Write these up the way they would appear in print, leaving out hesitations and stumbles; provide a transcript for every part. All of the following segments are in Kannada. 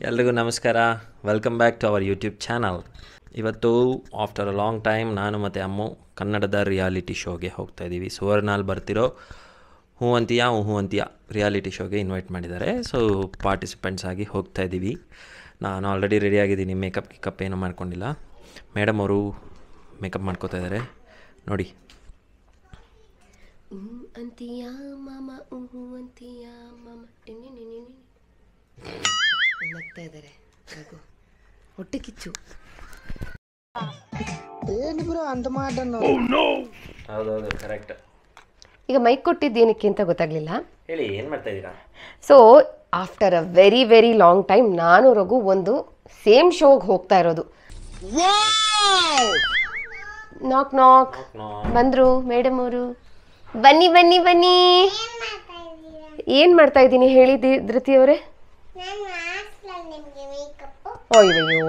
ಎಲ್ರಿಗೂ ನಮಸ್ಕಾರ. Welcome back to our YouTube channel. ಇವತ್ತು ಆಫ್ಟರ್ ಅ ಲಾಂಗ್ ಟೈಮ್ ನಾನು ಮತ್ತು ಅಮ್ಮು ಕನ್ನಡದ ರಿಯಾಲಿಟಿ ಶೋಗೆ ಹೋಗ್ತಾಯಿದ್ದೀವಿ. ಸುವರ್ಣಲ್ಲಿ ಬರ್ತಿರೋ ಹೂ ಅಂತೀಯಾ ರಿಯಾಲಿಟಿ ಶೋಗೆ ಇನ್ವೈಟ್ ಮಾಡಿದ್ದಾರೆ. ಸೊ ಪಾರ್ಟಿಸಿಪೆಂಟ್ಸ್ ಆಗಿ ಹೋಗ್ತಾಯಿದ್ದೀವಿ. ನಾನು ಆಲ್ರೆಡಿ ರೆಡಿಯಾಗಿದ್ದೀನಿ, ಗಿಕಪ್ ಏನೂ ಮಾಡ್ಕೊಂಡಿಲ್ಲ. ಮೇಡಮ್ ಅವರು ಮೇಕಪ್ ಮಾಡ್ಕೋತಾ ಇದ್ದಾರೆ ನೋಡಿ. ಅಂತೀಯಾ ಮಾಮ ಅಂತೀಯಾ ಮಾಮ ನಗ್ತಾ ಇದ್ದಾರೆ. ಹೊಟ್ಟೆ ಕಿಚ್ಚು ಹೌದೌದು, ಕರೆಕ್ಟ್. ಈಗ ಮೈಕ್ ಕೊಟ್ಟಿದ್ದೇನಕ್ಕೆ ಅಂತ ಗೊತ್ತಾಗ್ಲಿಲ್ಲ. ಹೇಳಿ, ಏನು ಮಾಡ್ತಾ ಇದ್ದೀರಾ? So after a very very long time ನಾನು ರಘು ಒಂದು ಸೇಮ್ ಶೋಗೆ ಹೋಗ್ತಾ ಇರೋದು. ನಾಕ್ ನಾಕ್ ಬಂದ್ರು ಮೇಡಮ್ ಅವರು. ಬನ್ನಿ ಬನ್ನಿ ಬನ್ನಿ. ಏನ್ ಮಾಡ್ತಾ ಇದ್ದೀನಿ ಹೇಳಿ ಧೃತಿ ಅವರೇ? ಅಯ್ಯೋ,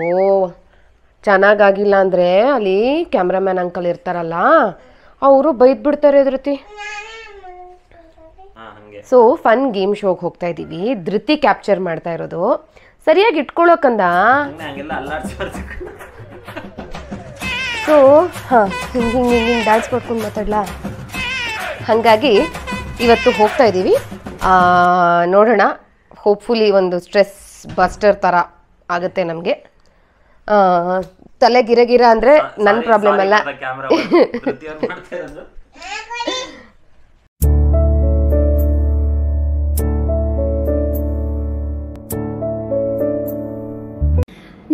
ಚೆನ್ನಾಗಾಗಿಲ್ಲ ಅಂದರೆ ಅಲ್ಲಿ ಕ್ಯಾಮ್ರಾಮ್ಯಾನ್ ಅಂಕಲ್ ಇರ್ತಾರಲ್ಲ, ಅವರು ಬೈದ್ ಬಿಡ್ತಾರೆ ಧೃತಿ. ಸೊ ಫನ್ ಗೇಮ್ ಶೋಗೆ ಹೋಗ್ತಾ ಇದ್ದೀವಿ. ಧೃತಿ ಕ್ಯಾಪ್ಚರ್ ಮಾಡ್ತಾ ಇರೋದು. ಸರಿಯಾಗಿ ಇಟ್ಕೊಳ್ಳೋಕಂದ. ಸೊ ಹಾಂ, ಹಿಂಗೆ ಡ್ಯಾನ್ಸ್ ಮಾಡ್ಕೊಂಡು ಮಾತಾಡ್ಲಾ? ಹಾಗಾಗಿ ಇವತ್ತು ಹೋಗ್ತಾ ಇದ್ದೀವಿ. ನೋಡೋಣ, ಹೋಪ್ಫುಲಿ ಒಂದು ಸ್ಟ್ರೆಸ್ ಬಸ್ಟರ್ ಥರ ಆಗುತ್ತೆ ನಮಗೆ. ತಲೆ ಗಿರ ಅಂದರೆ ನನ್ನ ಪ್ರಾಬ್ಲಮ್ ಅಲ್ಲ.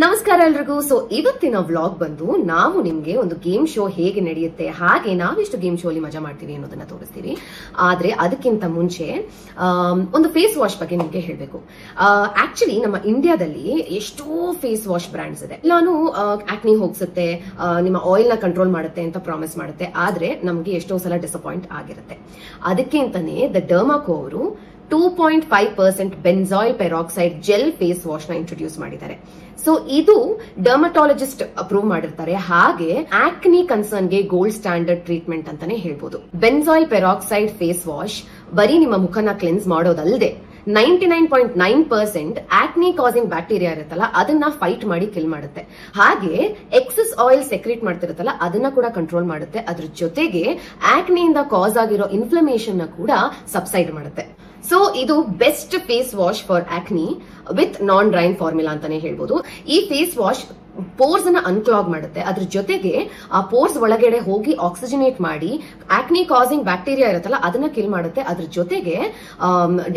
ನಮಸ್ಕಾರ ಎಲ್ರಿಗೂ. ಸೊ ಇವತ್ತಿನ ವ್ಲಾಗ್ ಬಂದು ನಾವು ನಿಮ್ಗೆ ಒಂದು ಗೇಮ್ ಶೋ ಹೇಗೆ ನಡೆಯುತ್ತೆ, ಹಾಗೆ ನಾವೆಷ್ಟು ಗೇಮ್ ಶೋ ಅಲ್ಲಿ ಮಜಾ ಮಾಡ್ತೀವಿ ಅನ್ನೋದನ್ನ ತೋರಿಸ್ತೀವಿ. ಆದ್ರೆ ಅದಕ್ಕಿಂತ ಮುಂಚೆ ಒಂದು ಫೇಸ್ ವಾಶ್ ಬಗ್ಗೆ ನಿಮ್ಗೆ ಹೇಳ್ಬೇಕು. ಆಕ್ಚುಲಿ ನಮ್ಮ ಇಂಡಿಯಾದಲ್ಲಿ ಎಷ್ಟೋ ಫೇಸ್ ವಾಶ್ ಬ್ರ್ಯಾಂಡ್ಸ್ ಇದೆ. ಎಲ್ಲಾನು ಆಕ್ನಿ ಹೋಗ್ಸುತ್ತೆ, ನಿಮ್ಮ ಆಯಿಲ್ ನ ಕಂಟ್ರೋಲ್ ಮಾಡುತ್ತೆ ಅಂತ ಪ್ರಾಮಿಸ್ ಮಾಡುತ್ತೆ. ಆದ್ರೆ ನಮ್ಗೆ ಎಷ್ಟೋ ಸಲ ಡಿಸಪಾಯಿಂಟ್ ಆಗಿರುತ್ತೆ. ಅದಕ್ಕಿಂತಾನೆ ದ ಡರ್ಮಾಕೋ ಅವರು 2.5% benzoyl peroxide gel face wash ನ ಇಂಟ್ರೊಡ್ಯೂಸ್ ಮಾಡಿದ್ದಾರೆ. ಸೊ ಇದು ಡರ್ಮಟಾಲಜಿಸ್ಟ್ ಅಪ್ರೂವ್ ಮಾಡಿರ್ತಾರೆ. ಹಾಗೆ ಆಕ್ನಿ ಕನ್ಸರ್ನ್ ಗೆ ಗೋಲ್ಡ್ ಸ್ಟ್ಯಾಂಡರ್ಡ್ ಟ್ರೀಟ್ಮೆಂಟ್ ಅಂತಾನೆ ಹೇಳ್ಬೋದು. ಬೆನ್ಸಾಯಿಲ್ ಪೆರಾಕ್ಸೈಡ್ ಫೇಸ್ ವಾಶ್ ಬರೀ ನಿಮ್ಮ ಮುಖನ ಕ್ಲೆನ್ಸ್ ಮಾಡೋದಲ್ಲದೆ 99.9% ಆಕ್ನಿ ಕಾಸಿಂಗ್ ಬ್ಯಾಕ್ಟೀರಿಯಾ ಇರುತ್ತಲ್ಲ, ಅದನ್ನ ಫೈಟ್ ಮಾಡಿ ಕಿಲ್ ಮಾಡುತ್ತೆ. ಹಾಗೆ ಎಕ್ಸೆಸ್ ಆಯಿಲ್ ಸೆಕ್ರೇಟ್ ಮಾಡ್ತಿರುತ್ತಲ್ಲ, ಅದನ್ನ ಕೂಡ ಕಂಟ್ರೋಲ್ ಮಾಡುತ್ತೆ. ಅದ್ರ ಜೊತೆಗೆ ಆಕ್ನಿಯಿಂದ ಕಾಸ್ ಆಗಿರೋ ಇನ್ಫ್ಲಮೇಷನ್ ನ ಕೂಡ ಸಬ್ಸೈಡ್ ಮಾಡುತ್ತೆ. ಸೊ ಇದು best face wash for acne with non drying formula ಅಂತಾನೆ ಹೇಳ್ಬೋದು. ಈ ಫೇಸ್ ವಾಶ್ ಪೋರ್ಸ್ ಅನ್ನ ಅನ್ಕ್ಲಾಗ್ ಮಾಡುತ್ತೆ. ಅದ್ರ ಜೊತೆಗೆ ಆ ಪೋರ್ಸ್ ಒಳಗಡೆ ಹೋಗಿ ಆಕ್ಸಿಜನೇಟ್ ಮಾಡಿ ಆಕ್ನಿ ಕಾಸಿಂಗ್ ಬ್ಯಾಕ್ಟೀರಿಯಾ ಇರುತ್ತಲ್ಲ, ಅದನ್ನ ಕಿಲ್ ಮಾಡುತ್ತೆ. ಅದ್ರ ಜೊತೆಗೆ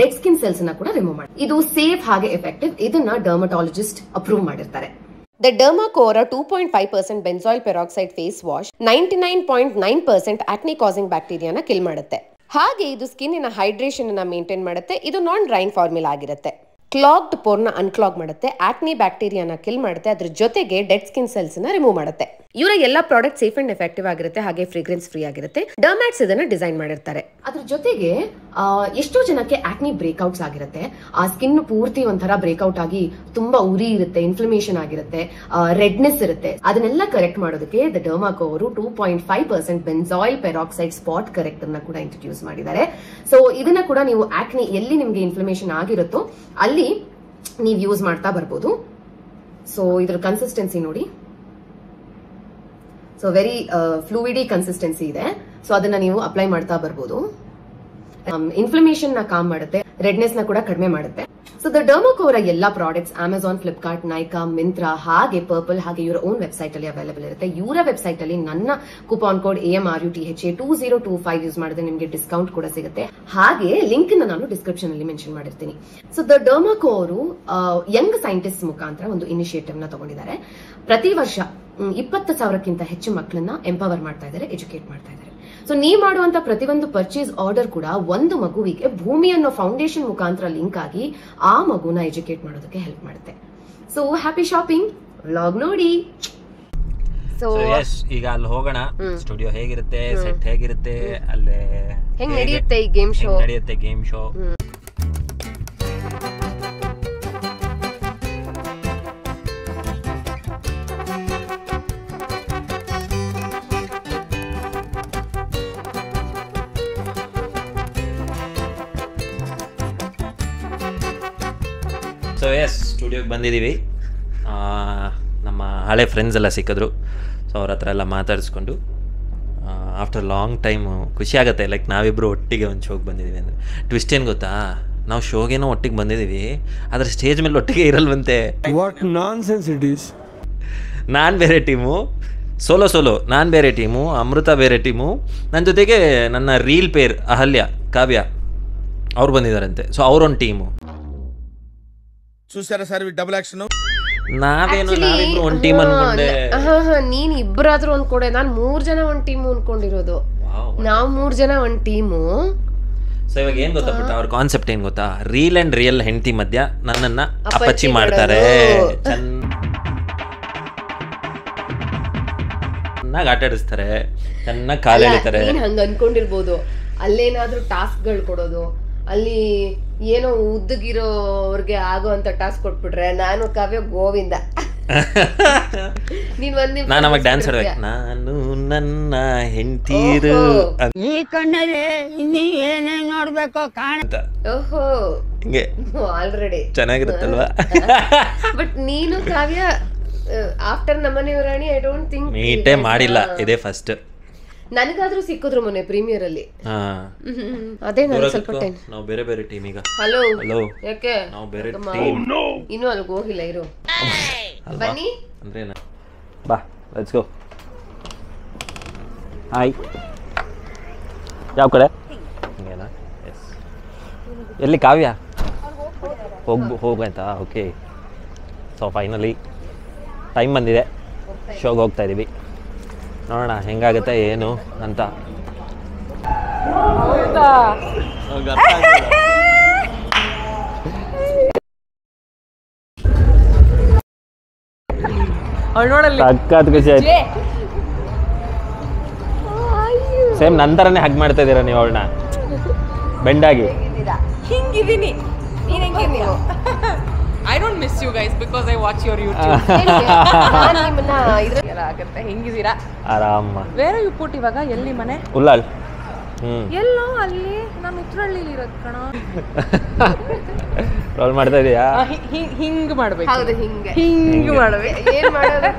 ಡೆಡ್ ಸ್ಕಿನ್ ಸೆಲ್ಸ್ ಅನ್ನ ಕೂಡ ರಿಮೂವ್ ಮಾಡುತ್ತೆ. ಇದು ಸೇಫ್ ಹಾಗೆ ಎಫೆಕ್ಟಿವ್. ಇದನ್ನ ಡರ್ಮಟಾಲಜಿಸ್ಟ್ ಅಪ್ರೂವ್ ಮಾಡಿರ್ತಾರೆ. The Derma Co 2.5% benzoyl peroxide face wash 99.9% acne causing ಬ್ಯಾಕ್ಟೀರಿಯಾನ ಕಿಲ್ ಮಾಡುತ್ತೆ. ಹಾಗೆ ಇದು ಸ್ಕಿನ್ನಿನ ಹೈಡ್ರೇಷನ್ ಅನ್ನ ಮೇಂಟೈನ್ ಮಾಡುತ್ತೆ. ಇದು ನಾನ್ ಡ್ರೈನ್ ಫಾರ್ಮುಲಾ ಆಗಿರುತ್ತೆ. ಕ್ಲಾಗ್ಡ್ ಪೋರ್ನ ಅನ್ಕ್ಲಾಗ್ ಮಾಡುತ್ತೆ, ಆಕ್ನಿ ಬ್ಯಾಕ್ಟೀರಿಯಾನ ಕಿಲ್ ಮಾಡುತ್ತೆ. ಅದ್ರ ಜೊತೆಗೆ ಡೆಡ್ ಸ್ಕಿನ್ ಸೆಲ್ಸ್ ನ ರಿಮೂವ್ ಮಾಡುತ್ತೆ. ಇವರ ಎಲ್ಲಾ ಪ್ರಾಡಕ್ಟ್ ಸೇಫ್ ಅಂಡ್ ಎಫೆಕ್ಟಿವ್ ಆಗಿರುತ್ತೆ, ಹಾಗೆ ಫ್ರೇಗ್ರೆನ್ಸ್ ಫ್ರೀ ಆಗಿರುತ್ತೆ. ಡರ್ಮ್ಯಾಟ್ಸ್ ಇದನ್ನ ಡಿಸೈನ್ ಮಾಡಿರ್ತಾರೆ. ಅದ್ರ ಜೊತೆಗೆ ಎಷ್ಟೋ ಜನಕ್ಕೆ ಆಕ್ನಿ ಬ್ರೇಕ್ಔಟ್ಸ್ ಆಗಿರುತ್ತೆ. ಆ ಸ್ಕಿನ್ ಪೂರ್ತಿ ಒಂಥರ ಬ್ರೇಕ್ಔಟ್ ಆಗಿ ತುಂಬಾ ಉರಿ ಇರುತ್ತೆ, ಇನ್ಫ್ಲಮೇಷನ್ ಆಗಿರುತ್ತೆ, ರೆಡ್ನೆಸ್ ಇರುತ್ತೆ. ಅದನ್ನೆಲ್ಲ ಕರೆಕ್ಟ್ ಮಾಡೋದಕ್ಕೆ ದ ಡರ್ಮಾಕೋ ಅವರು 2.5% ಬೆನ್ಸಾಯಿಲ್ ಪೆರಾಕ್ಸೈಡ್ ಸ್ಪಾಟ್ ಕರೆಕ್ಟ್ ಅನ್ನ ಕೂಡ ಇಂಟ್ರೊಡ್ಯೂಸ್ ಮಾಡಿದ್ದಾರೆ. ಸೊ ಇದನ್ನ ಕೂಡ ನೀವು ಆಕ್ನಿ ಎಲ್ಲಿ ನಿಮ್ಗೆ ಇನ್ಫ್ಲಮೇಷನ್ ಆಗಿರುತ್ತೋ ಅಲ್ಲಿ ನೀವು ಯೂಸ್ ಮಾಡ್ತಾ ಬರ್ಬೋದು. ಸೊ ಇದ್ರ ಕನ್ಸಿಸ್ಟೆನ್ಸಿ ನೋಡಿ. ಸೊ ವೆರಿ ಫ್ಲೂಯಿಡಿ ಕನ್ಸಿಸ್ಟೆನ್ಸಿ ಇದೆ. ಸೊ ಅದನ್ನ ನೀವು ಅಪ್ಲೈ ಮಾಡ್ತಾ ಬರ್ಬೋದು. ಇನ್ಫ್ಲಮೇಷನ್ ನ ಕಾಮ್ ಮಾಡುತ್ತೆ, ರೆಡ್ನೆಸ್ ನ ಕೂಡ ಕಡಿಮೆ ಮಾಡುತ್ತೆ. ಸೊ ದ ಡರ್ಮಾಕೋ ಅವರ ಎಲ್ಲಾ ಪ್ರಾಡಕ್ಟ್ಸ್ ಅಮೆಜಾನ್, ಫ್ಲಿಪ್ಕಾರ್ಟ್, ನೈಕಾ, ಮಿಂತ್ರಾ ಹಾಗೆ ಪರ್ಪಲ್ ಹಾಗೆ ಇವರ ಓನ್ ವೆಬ್ಸೈಟ್ ಅಲ್ಲಿ ಅವೈಲೇಬಲ್ ಇರುತ್ತೆ. ಇವರ ವೆಬ್ಸೈಟ್ ಅಲ್ಲಿ ನನ್ನ ಕೂಪಾನ್ ಕೋಡ್ AMRUTHA 2025 ಯೂಸ್ ಮಾಡಿದ್ರೆ ನಿಮಗೆ ಡಿಸ್ಕೌಂಟ್ ಕೂಡ ಸಿಗುತ್ತೆ. ಹಾಗೆ ಲಿಂಕ್ ನಾನು ಡಿಸ್ಕ್ರಿಪ್ಷನ್ ಅಲ್ಲಿ ಮೆನ್ಷನ್ ಮಾಡಿರ್ತೀನಿ. ಸೊ ದ ಡರ್ಮಾಕೋ ಅವರು ಯಂಗ್ ಸೈಂಟಿಸ್ಟ್ ಮುಖಾಂತರ ಒಂದು ಇನಿಷಿಯೇಟಿವ್ ನ ತಗೊಂಡಿದ್ದಾರೆ. ಪ್ರತಿ ವರ್ಷ 20,000ಕ್ಕಿಂತ ಹೆಚ್ಚು ಮಕ್ಕಳನ್ನ ಎಂಪವರ್ ಮಾಡ್ತಾ ಇದ್ದಾರೆ, ಎಜುಕೇಟ್ ಮಾಡ್ತಾ ಇದ್ದಾರೆ. ಸೊ ನೀವು ಮಾಡುವಂತ ಪ್ರತಿಯೊಂದು ಪರ್ಚೇಸ್ ಆರ್ಡರ್ ಕೂಡ ಒಂದು ಮಗುವಿಗೆ ಭೂಮಿ ಅನ್ನೋ ಫೌಂಡೇಶನ್ ಮುಖಾಂತರ ಲಿಂಕ್ ಆಗಿ ಆ ಮಗುನ ಎಜುಕೇಟ್ ಮಾಡೋದಕ್ಕೆ ಹೆಲ್ಪ್ ಮಾಡುತ್ತೆ. So happy shopping. ವ್ಲಾಗ್ ನೋಡಿ. ಸೊ ಈಗ ಅಲ್ಲಿ ಹೋಗೋಣ. ಸ್ಟುಡಿಯೋ ಹೇಗಿರುತ್ತೆ, ಸೆಟ್ ಹೇಗಿರುತ್ತೆ, ಅಲ್ಲೇ ಹೆಂಗ್ ನಡೆಯುತ್ತೆ ಈ ಗೇಮ್ ಶೋ. ಸೊ ಎಸ್ ಸ್ಟುಡಿಯೋಗೆ ಬಂದಿದ್ದೀವಿ. ನಮ್ಮ ಹಳೆ ಫ್ರೆಂಡ್ಸ್ ಎಲ್ಲ ಸಿಕ್ಕಿದ್ರು. ಸೊ ಅವ್ರ ಹತ್ರ ಎಲ್ಲ ಮಾತಾಡಿಸ್ಕೊಂಡು ಆಫ್ಟರ್ ಲಾಂಗ್ ಟೈಮು ಖುಷಿ ಆಗುತ್ತೆ. ಲೈಕ್ ನಾವಿಬ್ಬರು ಒಟ್ಟಿಗೆ ಒಂದು ಶೋಗೆ ಬಂದಿದ್ದೀವಿ ಅಂದರೆ. ಟ್ವಿಸ್ಟ್ ಏನು ಗೊತ್ತಾ, ನಾವು ಶೋಗೇನೋ ಒಟ್ಟಿಗೆ ಬಂದಿದ್ದೀವಿ, ಆದರೆ ಸ್ಟೇಜ್ ಮೇಲೆ ಒಟ್ಟಿಗೆ ಇರಲ್ವಂತೆ. What nonsense it is. ನಾನು ಬೇರೆ ಟೀಮು, ಸೋಲೋ ನಾನು ಬೇರೆ ಟೀಮು, ಅಮೃತ ಬೇರೆ ಟೀಮು, ನನ್ನ ಜೊತೆಗೆ ನನ್ನ ರೀಲ್ ಪೇರ್ ಅಹಲ್ಯ ಕಾವ್ಯ ಅವ್ರು ಬಂದಿದ್ದಾರಂತೆ. ಸೊ ಅವರೊಂದು ಟೀಮು. చూసారా సార్ డబుల్ యాక్షన్. ನಾವಿಬ್ರು ಒಂದು ಟೀಮ್ ಅನ್ಕೊಂಡೆ. ನೀನ್ ಇಬ್ಬರಾದ್ರೂ ಅನ್ಕೊಂಡೆ, ನಾನು 3 ಜನ ಒಂದ್ ಟೀಮು ಅನ್ಕೊಂಡಿರೋದು. ನಾವು 3 ಜನ ಒಂದ್ ಟೀಮು. ಸೊ ಇವಾಗ ಏನ್ ಗೊತ್ತಾ ಪುಟ್ಟ, ಅವ್ರ ಕಾನ್ಸೆಪ್ಟ್ ಏನ್ ಗೊತ್ತಾ, ರೀಲ್ ಅಂಡ್ ರಿಯಲ್ ಹೆಂಡತಿ ಮಧ್ಯ ನನ್ನನ್ನ ಅಪ್ಪಚ್ಚಿ ಮಾಡ್ತಾರೆ. ಚೆನ್ನಾಗಿ ಆಟ ಆಡಿಸ್ತಾರೆ, ಚೆನ್ನಾಗಿ ಕಾಲು ಎಳಿತಾರೆ. ಹಂಗ ಅನ್ಕೊಂಡಿರ್ಬೋದು. ಅಲ್ಲೇನಾದ್ರೂ ಟಾಸ್ಕ್ಗಳು ಕೊಡೋದು, ಅಲ್ಲಿ ಏನೋ ಉದ್ದಗಿರೋರ್ಗೆ ಆಗೋ ಅಂತ ಟಾಸ್ಕ್ ಕೊಟ್ಬಿಟ್ರೆ ನಾನು ಕಾವ್ಯ ಗೋವಿಂದ. ನಾನು ಅವಾಗ ಡ್ಯಾನ್ಸ್ ಆಡ್ಬೇಕು, ನಾನು ನನ್ನ ಹೆಂಡತೀರು ಈ ಕಣ್ಣಲ್ಲಿ ಇನ್ನೀ ಏನೇನ್ ನೋಡ್ಬೇಕೋ ಕಾಣ. ಓಹೋ ಹಿಂಗೆ ಆಲ್ರೆಡಿ ಚೆನ್ನಾಗಿರುತ್ತಲ್ವಾ. ಬಟ್ ನೀನು ಕಾವ್ಯ ಆಫ್ಟರ್ ನಮ್ಮನೆಯವ ರಾಣಿ ಐ ಡೋಂಟ್ ಥಿಂಕ್ ಮೀಟೇ ಮಾಡಿಲ್ಲ, ಇದೇ ಫಸ್ಟ್. ನನಗಾದ್ರೂ ಸಿಕ್ಕಿದ್ರು ಮೊನ್ನೆ ಪ್ರೀಮಿಯರ್ ಅಲ್ಲಿ. ಅದೇ ನಾನು ಸ್ವಲ್ಪ ನಾವು ಬೇರೆ ಬೇರೆ ಟೀಮ್ ಈಗ. ಹಲೋ ಹಲೋ, ಯಾಕೆ ನಾವು ಬೇರೆ ಟೀಮ್. ಇನ್ನೂ ಅಲ್ಲಿಗೆ ಹೋಗಿಲ್ಲ, ಇರು. ಬನ್ನಿ ಅಂದ್ರೆ ಬಾ, ಲೆಟ್ಸ್ ಗೋ. ಹಾಯ್, ಯಾವ ಕಡೆ? ಹಿಂಗೇನಾ? ಎಸ್. ಎಲ್ಲಿ ಕಾವ್ಯ? ಹೋಗಾಯ್ತಾ? ಓಕೆ. ಸೊ ಫೈನಲಿ ಟೈಮ್ ಬಂದಿದೆ, ಶೋಗೆ ಹೋಗ್ತಾ ಇದ್ದೀವಿ. ನೋಡೋಣ ಹೆಂಗಾಗುತ್ತೆ ಏನು ಅಂತ. ಸಖತ್ ಖುಷಿ ಆಯ್ತು. ಸೇಮ್ ನಂತರನೇ ಹಗ್ ಮಾಡ್ತಾ ಇದ್ದೀರಾ ನೀವು ಅವಳನ್ನ ಬೆಂಡಾಗಿ. ಹಿಂಗಿದ್ದೀನಿ. ನೀನ್ ಹೆಂಗಿದ್ದೀಯ? I don't miss you guys because I watch your YouTube. ನಾನು ನಿಮ್ಮನ್ನ ಎಲ್ಲ ಆಗುತ್ತೆ. ಹೆಂಗಿದ್ದೀರಾ? ಆರಾಮ. ಬೇರೆ ಯು ಪುಟ್ ಇವಾಗ ಎಲ್ಲಿ ಮನೆ? ಉಲ್ಲಾಳ್. ಎಲ್ಲೋ ಅಲ್ಲಿ ನಮ್ಮ ಉತ್ರಹಳ್ಳಿಲಿ ಇರೋದು ಕಣ. ರೋಲ್ ಮಾಡ್ತಾ ಇದೀಯಾ? ಹಿಂಗ್ ಮಾಡ್ಬೇಕು. ಹೌದು, ಹಿಂಗೆ ಹಿಂಗ್ ಮಾಡ್ಬೇಕು. ಏನ್ ಮಾಡೋದು?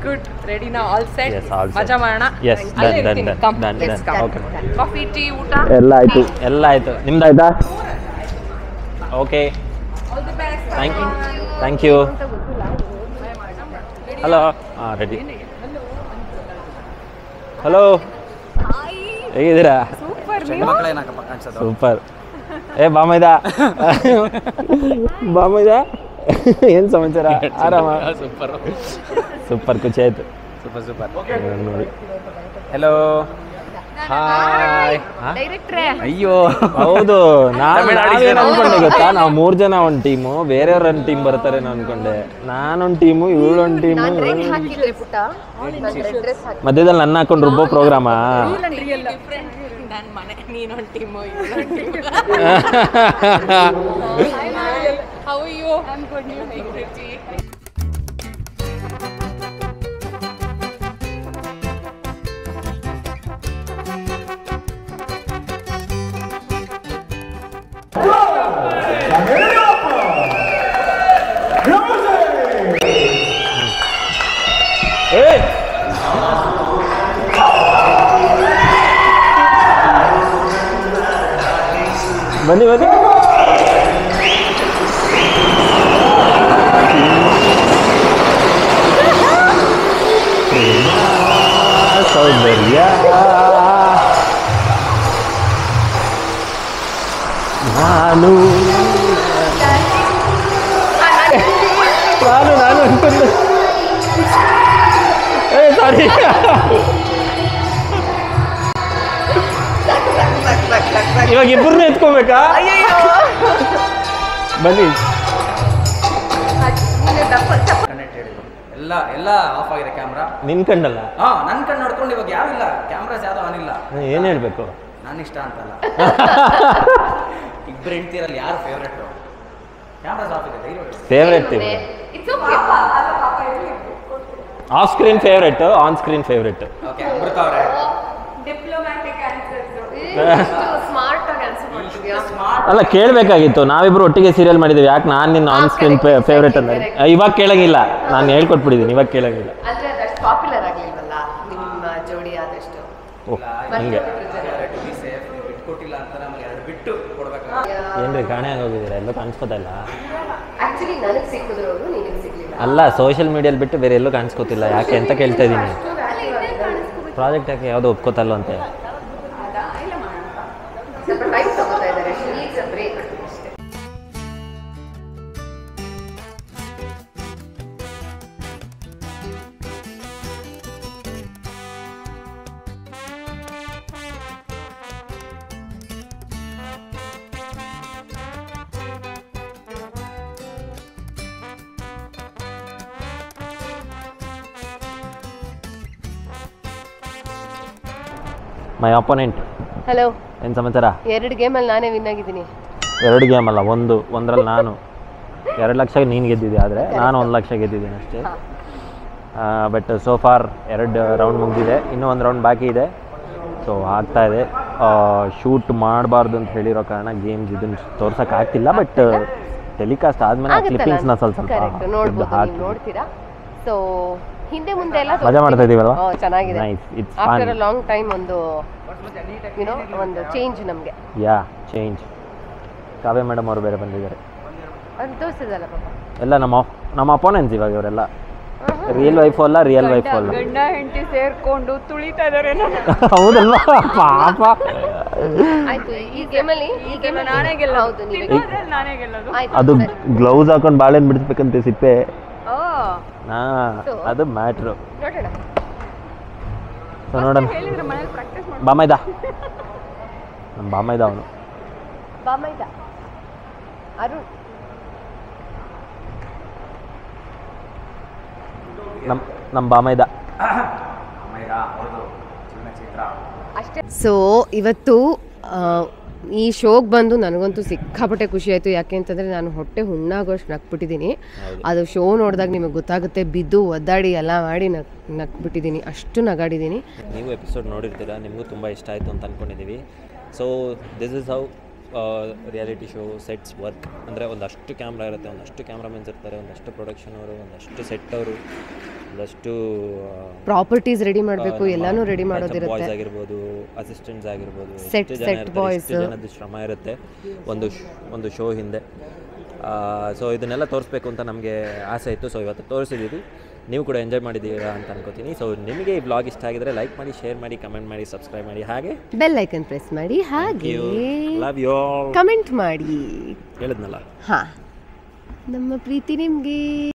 ಗುಡ್. ರೆಡಿ ನಾ? All set? Yes, all set. ಮಜಾ ಮಾಡೋಣ. Yes, done. Okay. Coffee, tea, ಊಟ ಎಲ್ಲ ಆಯ್ತು. ನಿಮ್ದಾಯ್ತಾ? Okay, all the best. Thank you. Hello. ಹಾಂ, ರೆಡಿ. ಹಲೋ, ಹೇಗಿದ್ದೀರಾ? ಸೂಪರ್. ಬಾಮೈದ ಏನು ಸಮಾಚಾರ? ಆರಾಮ? ಸೂಪರ್ ಖುಷಿ ಆಯ್ತು. ನೋಡಿ. Hello, hi. ಅಯ್ಯೋ, ಹೌದು. ನಾನು ಅನ್ಕೊಂಡೆ ಗೊತ್ತಾ, ನಾವು 3 ಜನ ಒಂದು ಟೀಮು, ಬೇರೆಯವ್ರ ಒಂದು ಟೀಮ್ ಬರ್ತಾರೆ ಅನ್ಕೊಂಡೆ. ನಾನೊಂದು ಟೀಮು, ಇವಳೊಂದು ಟೀಮು. ಮಧ್ಯದಲ್ಲಿ ನನ್ನ ಹಾಕೊಂಡು ರುಬ್ಬೋ ಪ್ರೋಗ್ರಾಮಾ? ನನ್ನ ಮನೆ, ನೀನೊಂದು ಟೀಮು, ಇವಳೊಂದು team. How are you? I'm good. You take it. ಬನ್ನಿ. ಸೌಂದರ್ಯ ನಾನು ಅನ್ಕೊಂಡೆ. ಸಾರಿ. ಇವಾಗ ಇಬ್ಬರನ್ನ ಎತ್ಕೋಬೇಕಾ? ಬನ್ನಿ. ಎಲ್ಲ ಆಫ್ ಆಗಿದೆ ಕ್ಯಾಮ್ರಾ. ನಿನ್ ಕಣ್ಣಲ್ಲ? ನನ್ನ ಕಣ್ಣು ನೋಡ್ಕೊಂಡು ಇವಾಗ ಯಾವಿಲ್ಲ, ಕ್ಯಾಮ್ರಾಸ್ ಯಾವ್ದು ಆನ್ ಇಲ್ಲ. ಏನ್ ಹೇಳ್ಬೇಕು? ನಾನು ಇಷ್ಟ ಅಂತಲ್ಲ. ಇಬ್ಬರು ಹೆಂಡ್ತಿರಲ್ಲಿ ಯಾರು ಫೇವ್ರೇಟ್? ಕ್ಯಾಮ್ರಾಸ್ ಆಫ್ ಇದೆ. Favourite off screen favourite, on screen favourite. Okay, Amrutha ಅವರೇ. Diplomatic answers. ಸ್ಮಾರ್ಟ್ ಆಗಿ ಆನ್ಸರ್ ಮಾಡ್ತಿದ್ಯಾ? ಅಲ್ಲ ಕೇಳಬೇಕಾಗಿತ್ತು, ನಾವಿಬ್ರು ಒಟ್ಟಿಗೆ ಸೀರಿಯಲ್ ಮಾಡಿದ್ದೀವಿ, ಯಾಕೆ ನಾನು ನಿನ್ನ ಆನ್ ಸ್ಕ್ರೀನ್ ಫೇವ್ರೇಟ್ ಅಂದರೆ ಇವಾಗ ಕೇಳಂಗಿಲ್ಲ, ನಾನು ಹೇಳ್ಕೊಟ್ಬಿಟ್ಟಿದ್ದೀನಿ, ಇವಾಗ ಕೇಳಂಗಿಲ್ಲ. ಅಂದ್ರೆ ಅದಷ್ಟು ಪಾಪ್ಯುಲರ್ ಆಗ್ಲಿಲ್ವಲ್ಲ ನಿಮ್ಮ ಜೋಡಿ ಆದಷ್ಟು. ಓಹ್ ಹಂಗೆ ಬಿಟ್ಕೊಟ್ಟಿಲ್ಲ ಅಂತ ನಮಗೆ ಎರಡು ಬಿಟ್ಟು ಕೊಡ್ಬೇಕು. ಏನ್ರಿ ಕಾಣೆ ಆಗೋಗಿದ್ದೀರಾ, ಎಲ್ಲೂ ಕಾಣಿಸ್ಕೋತಾ ಇಲ್ಲ. ಆಕ್ಚುಲಿ ನನಗೆ ಸಿಕ್ಕಿದ್ರು ಅವರು, ನಿನಗೆ ಸಿಗ್ಲಿಲ್ಲ. ಅಲ್ಲ ಸೋಷಿಯಲ್ ಮೀಡಿಯಲ್ಲಿ ಬಿಟ್ಟು ಬೇರೆ ಎಲ್ಲೂ ಕಾಣಿಸ್ಕೋತಿಲ್ಲ, ಯಾಕೆ ಅಂತ ಕೇಳ್ತಾ ಇದ್ದೀನಿ. ಪ್ರಾಜೆಕ್ಟ್ ಯಾಕೆ ಯಾವುದೋ ಒಪ್ಕೋತಲ್ಲ ಅಂತ. ಸ್ವಲ್ಪ ಟೈಮ್ ತಗೋತಾ ಇದ್ದಾರೆ, ಶಿ ನೀಡ್ಸ್ ಅ ಬ್ರೇಕ್ ಅಷ್ಟೇ. ಮೈ ಅಪೋನೆಂಟ್. ಹಲೋ, ಏನು ಸಮಾಚಾರ? 2 ಗೇಮಲ್ಲಿ ನಾನೇ ವಿನ್ ಆಗಿದ್ದೀನಿ. 2 ಗೇಮ್ ಅಲ್ಲ, ಒಂದರಲ್ಲಿ ನಾನು 2 ಲಕ್ಷ ನೀನು ಗೆದ್ದಿದ್ದೆ, ಆದರೆ ನಾನು 1 ಲಕ್ಷ ಗೆದ್ದಿದ್ದೀನಿ ಅಷ್ಟೇ. ಬಟ್ ಸೋ ಫಾರ್ 2 ರೌಂಡ್ ಮುಗಿದಿದೆ, ಇನ್ನೂ 1 ರೌಂಡ್ ಬಾಕಿ ಇದೆ. ಸೊ ಆಗ್ತಾ ಇದೆ. ಶೂಟ್ ಮಾಡಬಾರ್ದು ಅಂತ ಹೇಳಿರೋ ಕಾರಣ ಗೇಮ್ಸ್ ಇದನ್ನು ತೋರ್ಸೋಕ್ಕಾಗ್ತಿಲ್ಲ. ಬಟ್ ಟೆಲಿಕಾಸ್ಟ್ ಆದಮೇಲೆ ಕ್ಲಿಪ್ಪಿಂಗ್ಸ್ನ ಸ್ವಲ್ಪ ನೋಡ್ತೀರಾ. ಸೊ ಹಿಂದೆ ಮುಂದೆ ಎಲ್ಲ ಮಜಾ ಮಾಡ್ತಾ ಇದೀವಲ್ವಾ? ಚೆನ್ನಾಗಿದೆ. Nice, it's fun. After a long time ಒಂದು ಒಂದು ಚೇಂಜ್ ನಮಗೆ. ಯಾ ಚೇಂಜ್. ಕಾವ್ಯ ಮೇಡಮ್ ಅವರು ಬೇರೆ ಬಂದಿದ್ದಾರೆ. ಅದು ತೋರಿಸಿದಲ್ಲ ಪಾಪ. ಎಲ್ಲ ನಮ್ಮ ಅಪೋನೆಂಟ್ಸ್ ಇವಾಗ ಇವರೆಲ್ಲ. ರಿಯಲ್ ವೈಫು ಅಲ್ಲ, ರಿಯಲ್ ವೈಫು ಅಲ್ಲ. ಗಂಡ ಹೆಂಡತಿ ಸೇರ್ಕೊಂಡು ತುಳಿತಾ ಇದಾರೆ. ಹೌದಲ್ವಾ ಪಾಪ. ಆಯ್ತು, ಈ ಗೇಮಲ್ಲಿ ನಾನೇ ಗೆಲ್ಲ. ಹೌದು, ನಾನೇ ಗೆಲ್ಲೋದು. ಅದು ಗ್ಲೌಸ್ ಹಾಕೊಂಡು ಬಾಳೆಹಣ್ಣು ಬಿಡಿಸ್ಬೇಕಂತೆ ಸಿಪ್ಪೆ. ಓ ಅದು ಮ್ಯಾಟ್ರು. ನೋಡೋಣ. ಸೊ ನೋಡೋಣ. ಹೇಳಿದ್ರೆ ಮನೇಲಿ ಪ್ರಾಕ್ಟೀಸ್ ಮಾಡಿ. ಬಾಮೈದ, ನಮ್ಮ ಬಾಮೈದ ಅವನು. ಬಾಮೈದ ಅರುಣ್. ನಮ್ಮ ಬಾಮೈದ. ಸೊ ಇವತ್ತು ಈ ಶೋಗೆ ಬಂದು ನನಗಂತೂ ಸಿಕ್ಕಾಪಟ್ಟೆ ಖುಷಿ ಆಯಿತು. ಯಾಕೆ ಅಂತಂದರೆ ನಾನು ಹೊಟ್ಟೆ ಹುಣ್ಣಾಗೋಷ್ಟು ನಕ್ಬಿಟ್ಟಿದ್ದೀನಿ. ಅದು ಶೋ ನೋಡಿದಾಗ ನಿಮಗೆ ಗೊತ್ತಾಗುತ್ತೆ, ಬಿದ್ದು ಒದ್ದಾಡಿ ಎಲ್ಲ ಮಾಡಿ ನಕ್ಬಿಟ್ಟಿದ್ದೀನಿ, ಅಷ್ಟು ನಗಾಡಿದ್ದೀನಿ. ನೀವು ಎಪಿಸೋಡ್ ನೋಡಿರ್ತೀರ, ನಿಮಗೂ ತುಂಬ ಇಷ್ಟ ಆಯಿತು ಅಂತ ಅಂದ್ಕೊಂಡಿದ್ದೀವಿ. So this is how reality show sets work. ಅಂದರೆ ಒಂದಷ್ಟು ಕ್ಯಾಮ್ರಾ ಇರುತ್ತೆ, ಒಂದಷ್ಟು ಕ್ಯಾಮ್ರಾಮನ್ಸ್ ಇರ್ತಾರೆ, ಒಂದಷ್ಟು ಪ್ರೊಡಕ್ಷನ್ ಅವರು, ಒಂದಷ್ಟು ಸೆಟ್ ಅವರು, ಒಂದಷ್ಟು ಪ್ರಾಪರ್ಟೀಸ್ ರೆಡಿ ಮಾಡಬೇಕು, ಎಲ್ಲನೂ ರೆಡಿ ಮಾಡೋದಿರುತ್ತೆ. ಬಾಯ್ಸ್ ಆಗಿರ್ಬೋದು, ಅಸಿಸ್ಟೆಂಟ್ಸ್ ಆಗಿರ್ಬೋದು, ಸೆಟ್ ಬಾಯ್ಸ್, ಜನದ ಶ್ರಮ ಇರುತ್ತೆ ಒಂದು ಶೋ ಹಿಂದೆ. ಸೊ ಇದನ್ನೆಲ್ಲ ತೋರಿಸ್ಬೇಕು ಅಂತ ನಮಗೆ ಆಸೆ ಇತ್ತು. ಸೊ ಇವತ್ತು ತೋರಿಸಿದ್ದೀವಿ, ನೀವು ಕೂಡ ಎಂಜಾಯ್ ಮಾಡಿದ್ದೀರಾ ಅಂತ ಅನ್ಕೋತೀನಿ. ಸೊ ನಿಮಗೆ ಈ ವ್ಲಾಗ್ ಇಷ್ಟ ಆಗಿದ್ರೆ ಲೈಕ್ ಮಾಡಿ, ಶೇರ್ ಮಾಡಿ, ಕಮೆಂಟ್ ಮಾಡಿ, ಸಬ್ಸ್ಕ್ರೈಬ್ ಮಾಡಿ, ಹಾಗೆ ಬೆಲ್ ಐಕನ್ ಪ್ರೆಸ್ ಮಾಡಿ, ಹಾಗೆ ಲವ್ ಯು ಆಲ್ ಕಮೆಂಟ್ ಮಾಡಿ. ಹೇಳಿದ್ನಲ್ಲ. ಹಾಂ, ನಮ್ಮ ಪ್ರೀತಿ ನಿಮಗೆ.